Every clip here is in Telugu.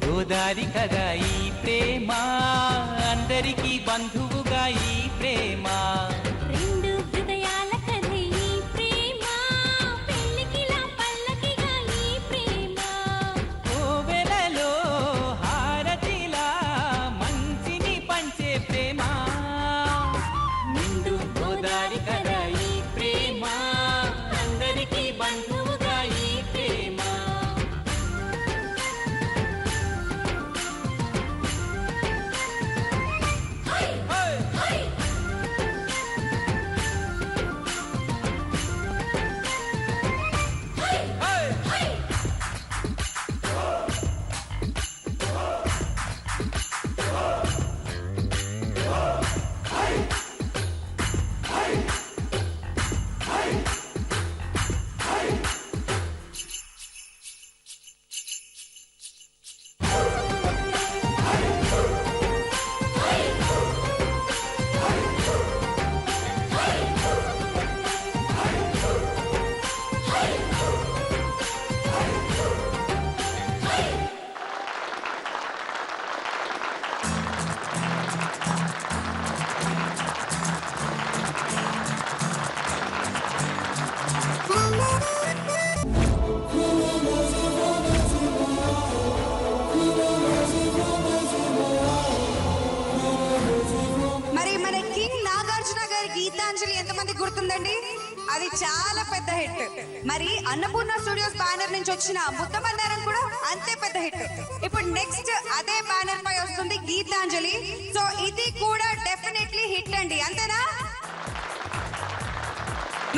గోదారి కదా ఈ ప్రేమ, అందరికీ బంధువుగా ఈ ప్రేమ. రెండు హృదయాల కథ ఈ ప్రేమ, పెళ్ళికిలా పల్లకిగా ఈ ప్రేమ. కోవెలలో హారతిలా మంచిని పంచే ప్రేమ. నిండు గోదారి కదా ఈ ప్రేమ, అందరికీ బంధువుగా ఈ ప్రేమ. గీతాంజలి ఎంతమంది గుర్తుందండి? అది చాలా పెద్ద హిట్. మరి అన్నపూర్ణ స్టూడియోస్ బ్యానర్ నుంచి వచ్చిన ముద్దబండారం కూడా అంతే పెద్ద హిట్. ఇప్పుడు నెక్స్ట్ అదే బ్యానర్ పై వస్తుంది గీతాంజలి. సో ఇది కూడా డెఫినెట్లీ హిట్ అండి, అంతేనా?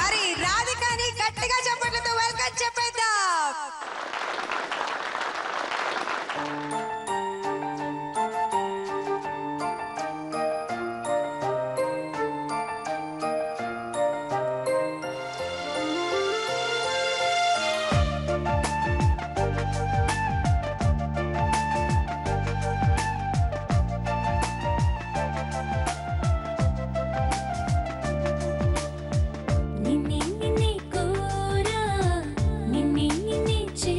మరి రాధికాని గట్టిగా చప్పట్లతో వెల్కమ్ చెప్పేద్దాం. నిన్నే నిన్నే కోరా, నిన్నే నిన్నే చే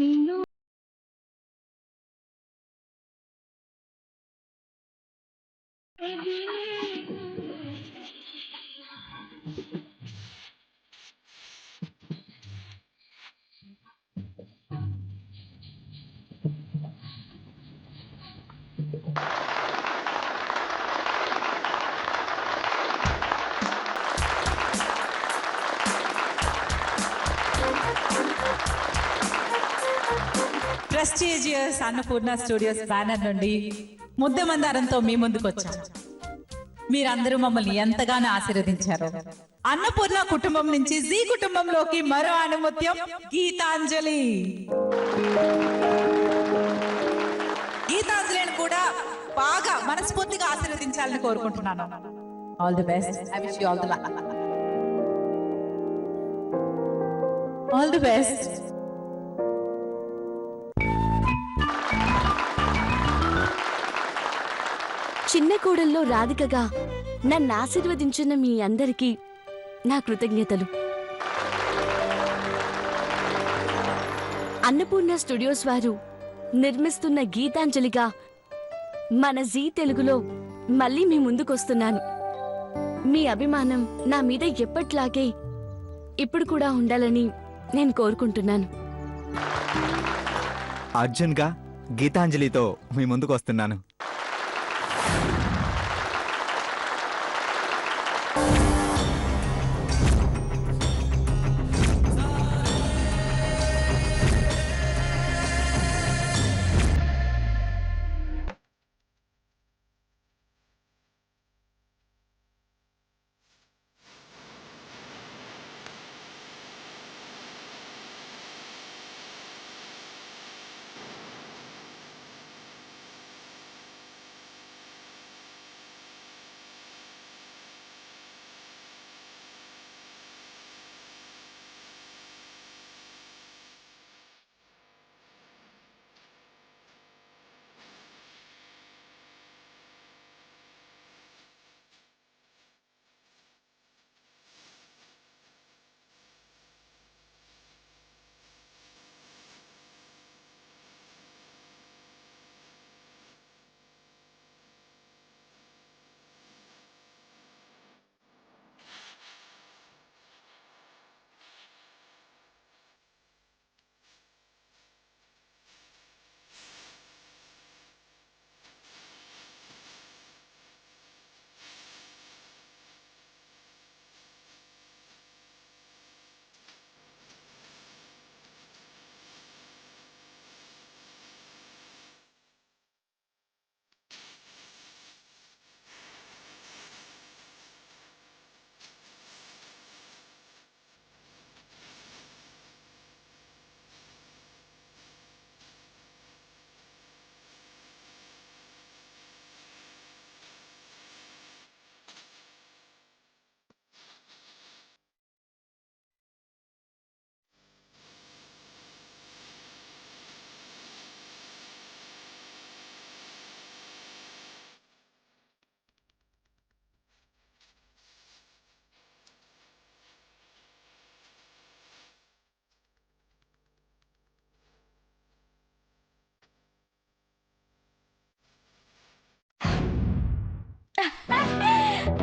నిన్ను ప్రెస్టీజియస్ అన్నపూర్ణ స్టూడియోస్ బ్యానర్ నుండి ముద్దమందారంతో మీ ముందుకు వచ్చాం. మీరందరూ మమ్మల్ని ఎంతగానో ఆశీర్వదించారు. అన్నపూర్ణ కుటుంబం నుంచి జీ కుటుంబంలోకి మరో అనుమత్యం గీతాంజలి. గీతాంజలిని కూడా బాగా మనస్ఫూర్తిగా ఆశీర్వదించాలని కోరుకుంటున్నాను. All the best. I wish you all the luck. All the best. చిన్న కూడల్లో రాధికగా నన్ను ఆశీర్వదించిన మీ అందరికీ నా కృతజ్ఞతలు. అన్నపూర్ణ స్టూడియోస్ వారు నిర్మిస్తున్న గీతాంజలిగా మన జీ తెలుగులో మళ్ళీ మీ ముందుకొస్తున్నాను. మీ అభిమానం నా మీద ఎప్పట్లాగే ఇప్పుడు కూడా ఉండాలని నేను కోరుకుంటున్నాను. అర్జున్గా గీతాంజలితో మీ ముందుకు వస్తున్నాను.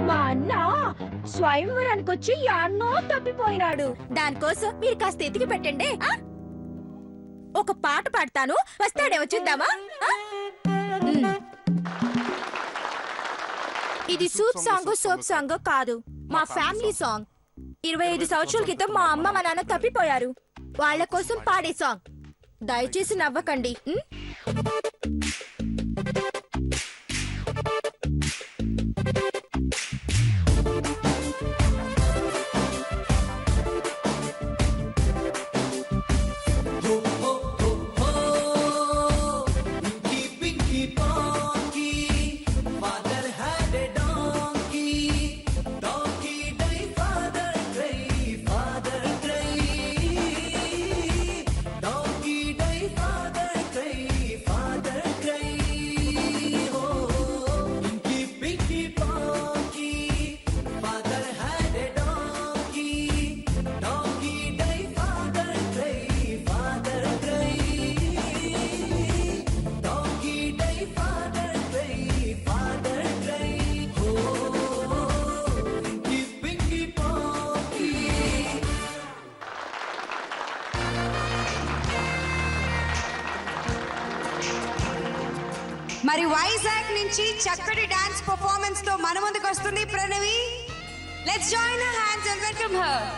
మా అన్న స్వయంవరానికి వచ్చి యాన్నో తప్పిపోయినాడు. దానికోసం మీరు కాస్త ఎతికి పెట్టండి. ఒక పాట పాడతాను, వస్తాడేమో చూద్దామా? ఇది సూప్ సాంగ్ సోప్ సాంగ్ కాదు, మా ఫ్యామిలీ సాంగ్. 25 సంవత్సరాల క్రితం మా అమ్మ మా నాన్న తప్పిపోయారు. వాళ్ళ కోసం పాడే సాంగ్. దయచేసి నవ్వకండి. Father మరి వైజాగ్ నుంచి చక్కటి డాన్స్ పర్ఫార్మెన్స్ తో మన ముందుకు వస్తుంది Pranavi. Let's join her hands and welcome her.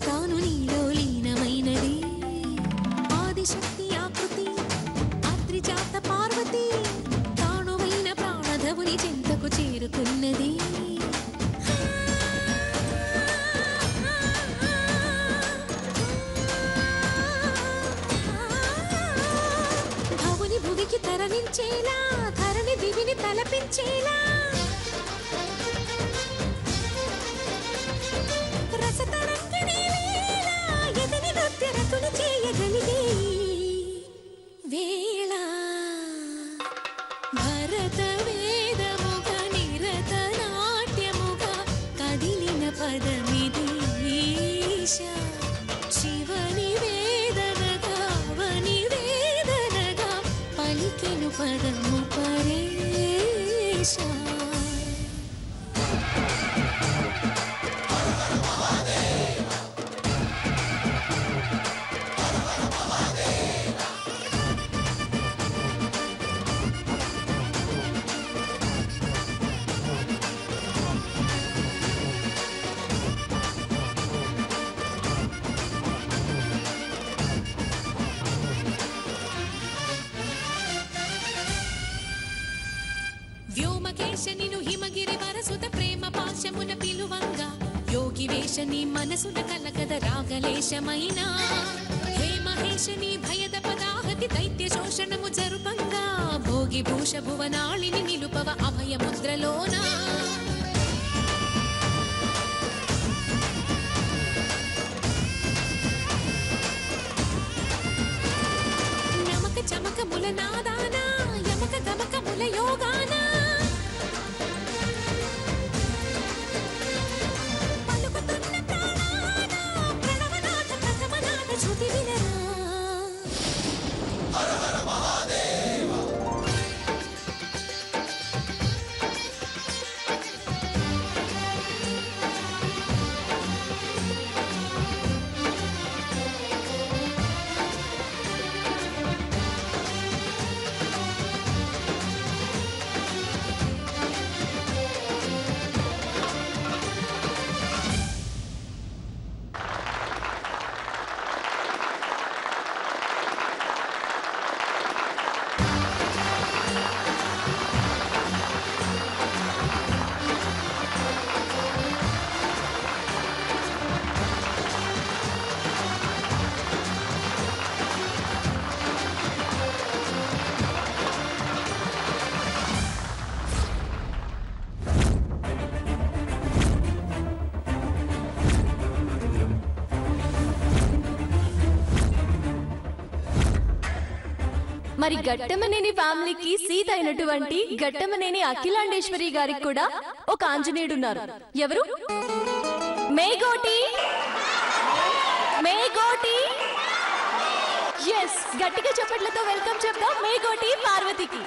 తాను నీలో లీనమైనది ఆదిశక్తి ఆకృతి అద్రిజాత పార్వతి తానువైన ప్రాణధవుని చెంతకు చేరుకున్నది. భవుని భువికి తరలించేలా ధరణి దివిని తలపించేలా వేళ భరత వేదముగ నిరత నాట్యముగ కదిలిన పదమిది ఈశా శివని వేదనగా వని వేదనగా పలికెను పదము పరేశా. వ్యోమకేశనిను హిమగిరి వరసుత ప్రేమ పాశమున పిలువంగా యోగి వేషని మనసున కలకద రాగలేశమైన హే మహేశని భయద పదాహతి దైత్య శోషణము జరుపంగా భోగి భూష భువనాళిని నిలుపవ అభయ ముద్రలోన నమక చమక ముల నాదాన యమక గమక ముల యోగాన మరి ఘట్టమనేని ఫ్యామిలీకి సీత అయినటువంటి ఘట్టమనేని అఖిలాండేశ్వరి గారికి కూడా ఒక ఆంజనేయుడు ఉన్నారు. ఎవరు? మేగోటి. మేగోటి. ఎస్, గట్టిగా చప్పట్లతో వెల్కమ్ చెప్తాం మేగోటి పార్వతికి.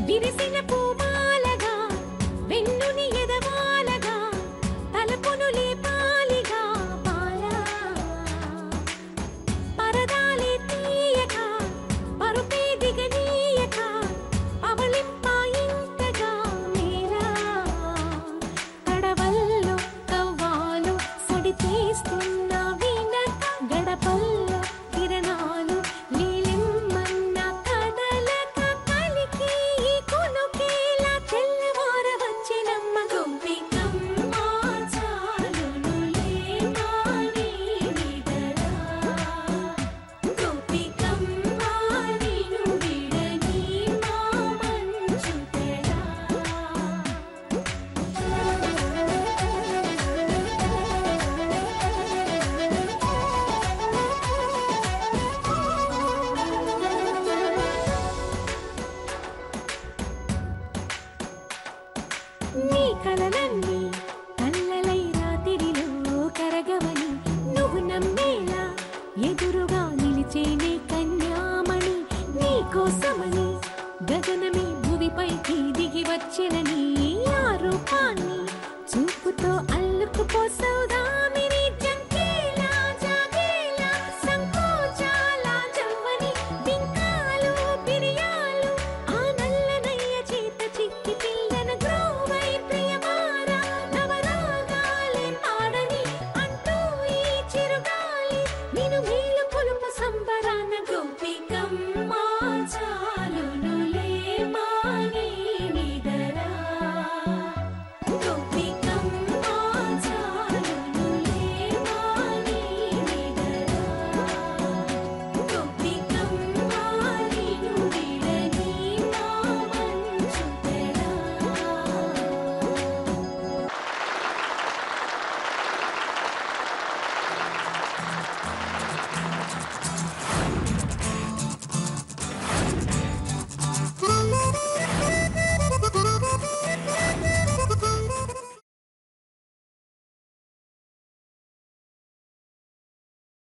విరిసిన పూమాలగా వెన్నుని ఎదవాలగా తలపును లేపాలిగా పాలా పరదాలే తీయక పరుపే దిగనీయక పవళింపాయింతగా మేరా కడవల్లో కవ్వాలు సడి చేస్తున్న వినక గడపల్లో కిరణాలు నీలిమ్మన్న కదలక కలికి ఈ కునుకేలా తెల్లవార వచ్చినమ్మ గోపికమ్మ చాలునులే మాని నిదరా గోపికమ్మ నిను విడని మా మంచు తెరా నీ కలలన్నీ కళ్ళలై రాత్రిలో కరగవని నువ్వు నమ్మేలా ఎదురుగా నిలిచేనే కన్యామణి నీ కోసమని గగనమే భూమిపైకి దిగి వచ్చెనని ఆ రూపాన్ని చూపుతో అల్లుకుపోసౌదామిని జంకేలా జాగేలా సంకోచాల జవ్వని బింకాలు బిరియాలు ఆ నల్లనయ్య చేత చిక్కి పిల్లన గ్రోవై ప్రియమారా నవరాగాలే పాడని అంటూ ఈ చిరుగాలి నిన్ను మేలు కొలుపు సంబరాన గోపికమ్మ